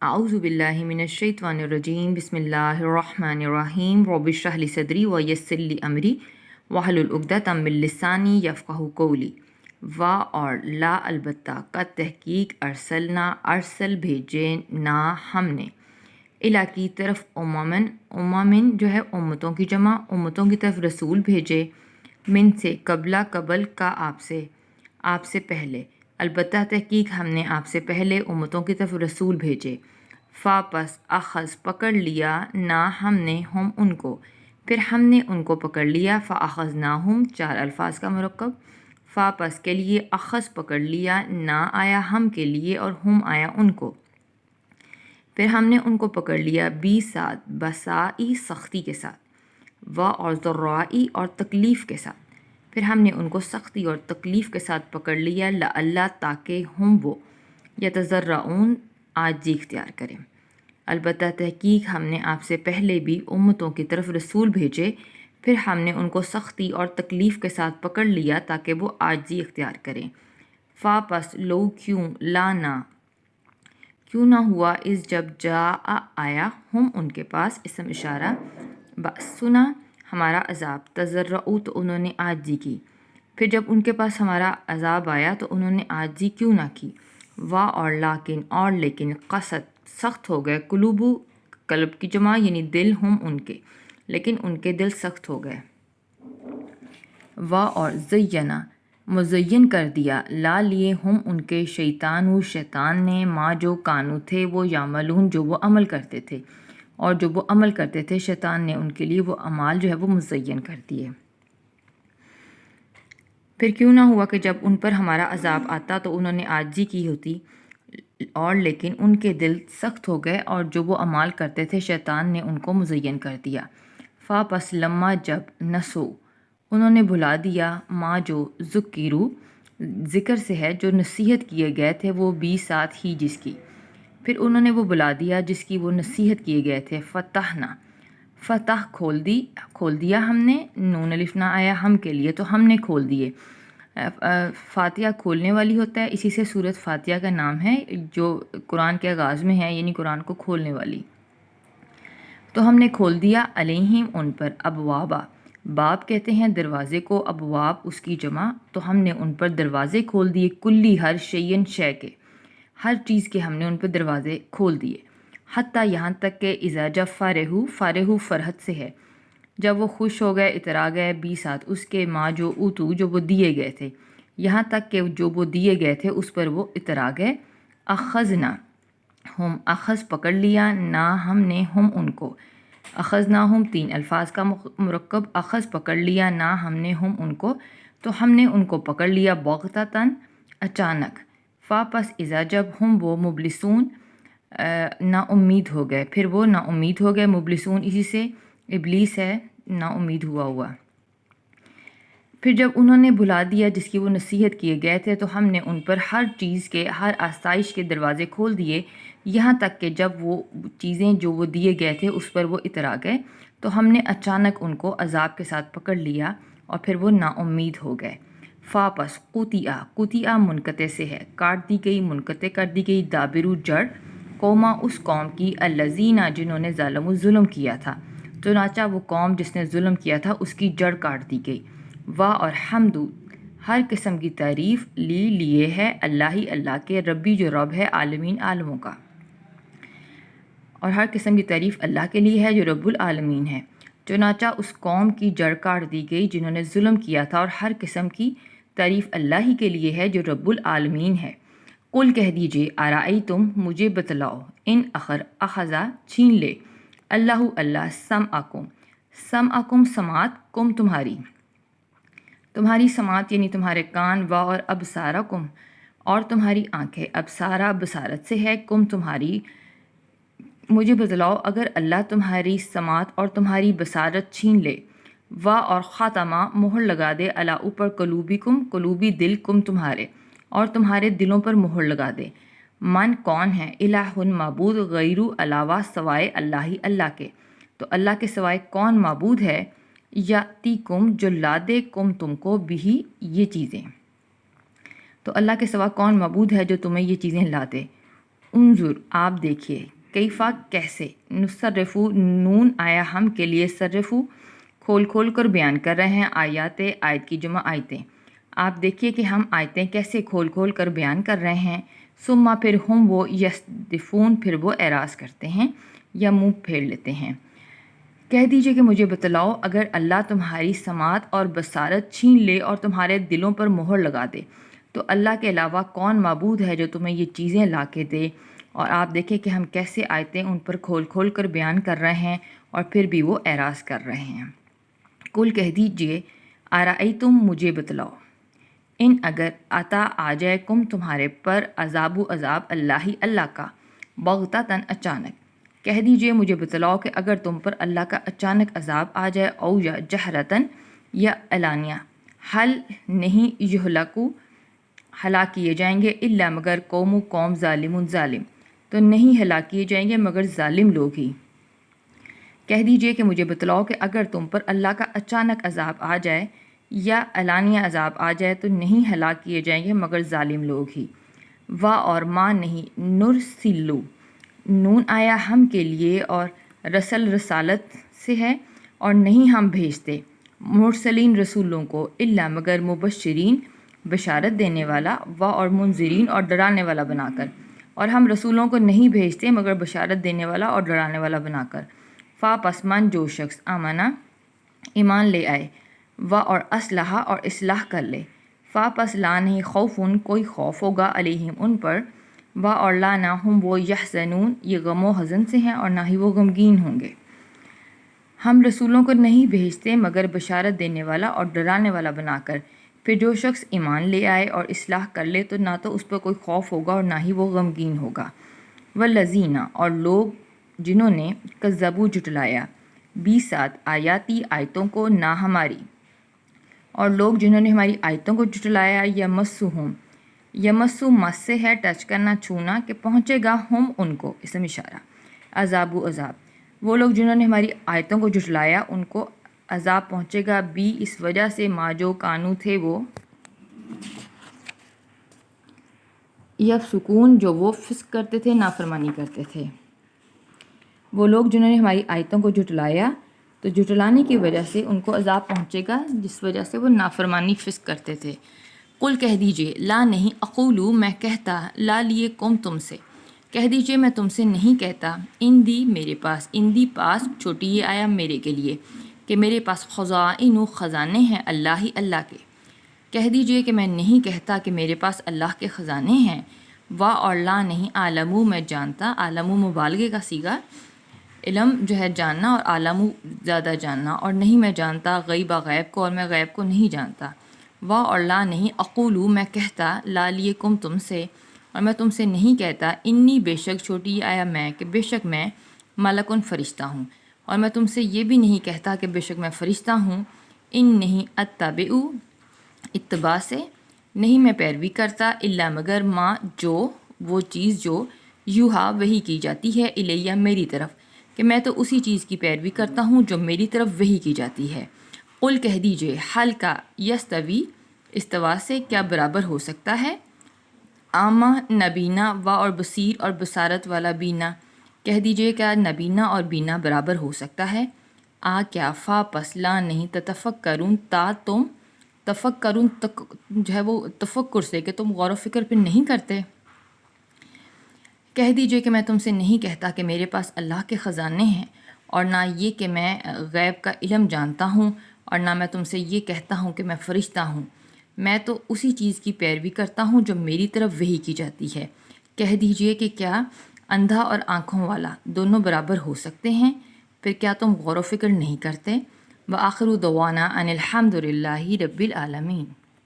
اعوذ باللہ من الشیطان الرجیم بسم اللہ الرحمن الرحیم رب اشرح لی صدری ویسر لی امری واحلل عقدۃ من لسانی یفقہوا قولی۔ وا اور لا البتہ کا تحقیق ارسلنا ارسل بھیجے نا ہم نے الا کی طرف اممن جو ہے امتوں کی جمع امتوں کی طرف رسول بھیجے من سے قبل کا آپ سے پہلے البتہ تحقیق ہم نے آپ سے پہلے امتوں کی طرف رسول بھیجے فا پس اخذ پکڑ لیا نا ہم نے ہم ان کو پھر ہم نے ان کو پکڑ لیا فاخذناہم 4 الفاظ کا مرکب فا پس کے لیے اخذ پکڑ لیا نا آیا ہم کے لیے اور ہم آیا ان کو پھر ہم نے ان کو پکڑ لیا بی ساتھ بسائی سختی کے ساتھ و اور ذرائی اور تکلیف کے ساتھ پھر ہم نے ان کو سختی اور تکلیف کے ساتھ پکڑ لیا لعل تاکہ ہم وہ یتضرعون عاجزی اختیار کریں البتہ تحقیق ہم نے آپ سے پہلے بھی امتوں کی طرف رسول بھیجے پھر ہم نے ان کو سختی اور تکلیف کے ساتھ پکڑ لیا تاکہ وہ عاجزی اختیار کریں فا پس لو کیوں نہ ہوا اس جب آیا ہم ان کے پاس اسم اشارہ سنا ہمارا عذاب تضرعوا تو انہوں نے عاجزی کی پھر جب ان کے پاس ہمارا عذاب آیا تو انہوں نے عاجزی کیوں نہ کی اور لیکن قصد سخت ہو گئے قلب کی جمع یعنی دل ہم ان کے لیکن ان کے دل سخت ہو گئے اور زینہ مزین کر دیا لا لیے ہم ان کے شیطان نے ماں جو کانو تھے وہ یعملون جو وہ عمل کرتے تھے اور جو وہ عمل کرتے تھے شیطان نے ان کے لیے وہ اعمال جو ہے وہ مزین کر دیے پھر کیوں نہ ہوا کہ جب ان پر ہمارا عذاب آتا تو انہوں نے عاجزی کی ہوتی اور لیکن ان کے دل سخت ہو گئے اور جو وہ اعمال کرتے تھے شیطان نے ان کو مزین کر دیا فا پس لما جب نسو انہوں نے بھلا دیا ماں جو ذکر سے ہے جو نصیحت کیے گئے تھے وہ بھی ساتھ ہی جس کی پھر انہوں نے وہ بھلا دیا جس کی وہ نصیحت کیے گئے تھے فتح کھول دیا ہم نے نون الف نہ آیا ہم کے لیے تو ہم نے کھول دیے فاتحہ کھولنے والی ہوتا ہے اسی سے سورۃ فاتحہ کا نام ہے جو قرآن کے آغاز میں ہے یعنی قرآن کو کھولنے والی تو ہم نے کھول دیا علیہم ان پر ابوابا باب کہتے ہیں دروازے کو ابواب اس کی جمع تو ہم نے ان پر دروازے کھول دیے کلی ہر شیئن شے کے ہر چیز کے ہم نے ان پر دروازے کھول دیے حتیٰ یہاں تک کہ اذا جب فارہو فرحت سے ہے جب وہ خوش ہو گئے اترا گئے بھی ساتھ اس کے ماں جو اوتو جو وہ دیے گئے تھے یہاں تک کہ جو وہ دیے گئے تھے اس پر وہ اترا گئے اخذنا ہم اخذ پکڑ لیا نا ہم نے ہم ان کو اخذناہم 3 الفاظ کا مرکب اخذ پکڑ لیا نا ہم نے ہم ان کو تو ہم نے ان کو پکڑ لیا بغتتاً اچانک فا پس اذا جب ہم وہ مبلسون نا امید ہو گئے پھر وہ نا امید ہو گئے مبلسون اسی سے ابلیس ہے نا امید ہوا پھر جب انہوں نے بھلا دیا جس کی وہ نصیحت کیے گئے تھے تو ہم نے ان پر ہر چیز کے ہر آسائش کے دروازے کھول دیے یہاں تک کہ جب وہ چیزیں جو وہ دیے گئے تھے اس پر وہ اترا گئے تو ہم نے اچانک ان کو عذاب کے ساتھ پکڑ لیا اور پھر وہ نا امید ہو گئے فا پس قطیع منقطع سے ہے کاٹ دی گئی منقطع کر دی گئی دابرو جڑ قوما اس قوم کی الذین جنہوں نے ظلم کیا تھا چنانچہ وہ قوم جس نے ظلم کیا تھا اس کی جڑ کاٹ دی گئی اور حمد ہر قسم کی تعریف لیے ہے اللہ کے ربی جو رب ہے عالمین عالموں کا اور ہر قسم کی تعریف اللہ کے لیے ہے جو رب العالمین ہے چنانچہ اس قوم کی جڑ کاٹ دی گئی جنہوں نے ظلم کیا تھا اور ہر قسم کی تعریف اللہ ہی کے لیے ہے جو رب العالمین ہے قل کہہ دیجئے ارائیتم مجھے بتلاؤ ان اخذا چھین لے اللہ سمعکم سماعت کم تمہاری سماعت یعنی تمہارے کان اور ابصارکم اور تمہاری آنکھیں ابصارہ بصارت سے ہے کم تمہاری مجھے بتلاؤ اگر اللہ تمہاری سماعت اور تمہاری بصارت چھین لے اور خاتمہ مہر لگا دے اللہ اوپر قلوبی دل کم تمہارے اور تمہارے دلوں پر مہر لگا دے من کون ہے الہ معبود غیرو علاوہ سوائے اللہ کے تو اللہ کے سوائے کون معبود ہے یاتیکم جو لا دے کم تم کو بھی یہ چیزیں تو اللہ کے سوا کون معبود ہے جو تمہیں یہ چیزیں لا دے انظر آپ دیکھیے، کیفا کیسے، نصرفو نون آیا ہم کے لیے، صرفو کھول کھول کر بیان کر رہے ہیں، آیات آیت کی جمع آیتیں، آپ دیکھیے کہ ہم آیتیں کیسے کھول کھول کر بیان کر رہے ہیں، ثم پھر ہم وہ یصدفون پھر وہ اعراض کرتے ہیں یا منہ پھیر لیتے ہیں۔ کہہ دیجئے کہ مجھے بتلاؤ، اگر اللہ تمہاری سماعت اور بصارت چھین لے اور تمہارے دلوں پر مہر لگا دے تو اللہ کے علاوہ کون معبود ہے جو تمہیں یہ چیزیں لا کے دے؟ اور آپ دیکھیں کہ ہم کیسے آیتیں ان پر کھول کھول کر بیان کر رہے ہیں اور پھر بھی وہ اعراض کر رہے ہیں۔ قل کہہ دیجئے، ارأیتم مجھے بتلاؤ، ان اگر عطا آ جائے کم تمہارے پر عذاب اللہ اللہ کا، بغتتاً اچانک، کہہ دیجئے مجھے بتلاؤ کہ اگر تم پر اللہ کا اچانک عذاب آ جائے، او یا جہرتاً یا علانیہ، حل نہیں یہلکو ہلاک کیے جائیں گے، الا مگر قوم ظالم تو نہیں ہلاک کیے جائیں گے مگر ظالم لوگ ہی۔ کہہ دیجئے کہ مجھے بتلاؤ کہ اگر تم پر اللہ کا اچانک عذاب آ جائے یا علانیہ عذاب آ جائے تو نہیں ہلاک کیے جائیں گے مگر ظالم لوگ ہی۔ وا اور ماں نہیں، نرسلو نون آیا ہم کے لیے اور رسل رسالت سے ہے، اور نہیں ہم بھیجتے مرسلین رسولوں کو، الا مگر مبشرین بشارت دینے والا، و اور منذرین اور ڈرانے والا بنا کر، اور ہم رسولوں کو نہیں بھیجتے مگر بشارت دینے والا اور ڈرانے والا بنا کر۔ فا پس من جو شخص آمنا ایمان لے آئے، و اور اصلحہ اور اصلاح کر لے، فا پس لا نہیں خوفن کوئی خوف ہوگا علیہم ان پر، و اور لا نہ ہم وہ یحزنون یہ غم و حزن سے ہیں اور نہ ہی وہ غمگین ہوں گے۔ ہم رسولوں کو نہیں بھیجتے مگر بشارت دینے والا اور ڈرانے والا بنا کر، پھر جو شخص ایمان لے آئے اور اصلاح کر لے تو نہ تو اس پر کوئی خوف ہوگا اور نہ ہی وہ غمگین ہوگا۔ والذین اور لوگ جنہوں نے کذبوا جھٹلایا، بیسات آیاتی آیتوں کو، نہ ہماری، اور لوگ جنہوں نے ہماری آیتوں کو جھٹلایا، یمسہم یمسو مس سے ہے ٹچ کرنا چھونا، کہ پہنچے گا ہم ان کو، اسم اشارہ، عذاب وہ لوگ جنہوں نے ہماری آیتوں کو جھٹلایا ان کو عذاب پہنچے گا، بھی اس وجہ سے ما جو کانو تھے وہ، یفسقون جو وہ فسق کرتے تھے، نافرمانی کرتے تھے۔ وہ لوگ جنہوں نے ہماری آیتوں کو جھٹلایا تو جھٹلانے کی وجہ سے ان کو عذاب پہنچے گا جس وجہ سے وہ نافرمانی فسق کرتے تھے۔ قل کہہ دیجئے، لا نہیں اقولو میں کہتا، لا لیے کم تم سے، کہہ دیجئے میں تم سے نہیں کہتا، اندی میرے پاس، اندی پاس چھوٹی یہ آیا میرے کے لیے، کہ میرے پاس خزائن خزانے ہیں اللہ ہی اللہ کے، کہہ دیجئے کہ میں نہیں کہتا کہ میرے پاس اللہ کے خزانے ہیں، وا اور لا نہیں عالمو میں جانتا، عالمو مبالغے کا صیغہ، علم جو ہے جاننا اور عالمو زیادہ جاننا، اور نہیں میں جانتا غیب غیب کو اور میں غیب کو نہیں جانتا، وا اور لا نہیں اقولو میں کہتا، لا لیے کم تم سے، اور میں تم سے نہیں کہتا، انی بے شک چھوٹی آیا میں، کہ بے شک میں ملکن فرشتہ ہوں، اور میں تم سے یہ بھی نہیں کہتا کہ بے شک میں فرشتہ ہوں، ان نہیں اتبعو اتباع سے نہیں میں پیروی کرتا، الا مگر ما جو وہ چیز جو یوہا وحی کی جاتی ہے، الیہ میری طرف، کہ میں تو اسی چیز کی پیروی کرتا ہوں جو میری طرف وحی کی جاتی ہے۔ قل کہہ دیجئے، حل کا یستوی استوا سے کیا برابر ہو سکتا ہے، آما نبینا، و اور بصیر اور بصارت والا بینا، کہہ دیجئے کیا نبینا اور بینا برابر ہو سکتا ہے، آ کیا، فا پس لا نہیں تتفکرون تا تم، تفکرون جو ہے وہ تفکر سے کہ تم غور و فکر پہ نہیں کرتے، کہہ دیجئے کہ میں تم سے نہیں کہتا کہ میرے پاس اللہ کے خزانے ہیں، اور نہ یہ کہ میں غیب کا علم جانتا ہوں، اور نہ میں تم سے یہ کہتا ہوں کہ میں فرشتہ ہوں، میں تو اسی چیز کی پیروی کرتا ہوں جو میری طرف وحی کی جاتی ہے۔ کہہ دیجئے کہ کیا اندھا اور آنکھوں والا دونوں برابر ہو سکتے ہیں، پھر کیا تم غور و فکر نہیں کرتے؟ وآخر دعوانا ان الحمد للہ رب العالمین۔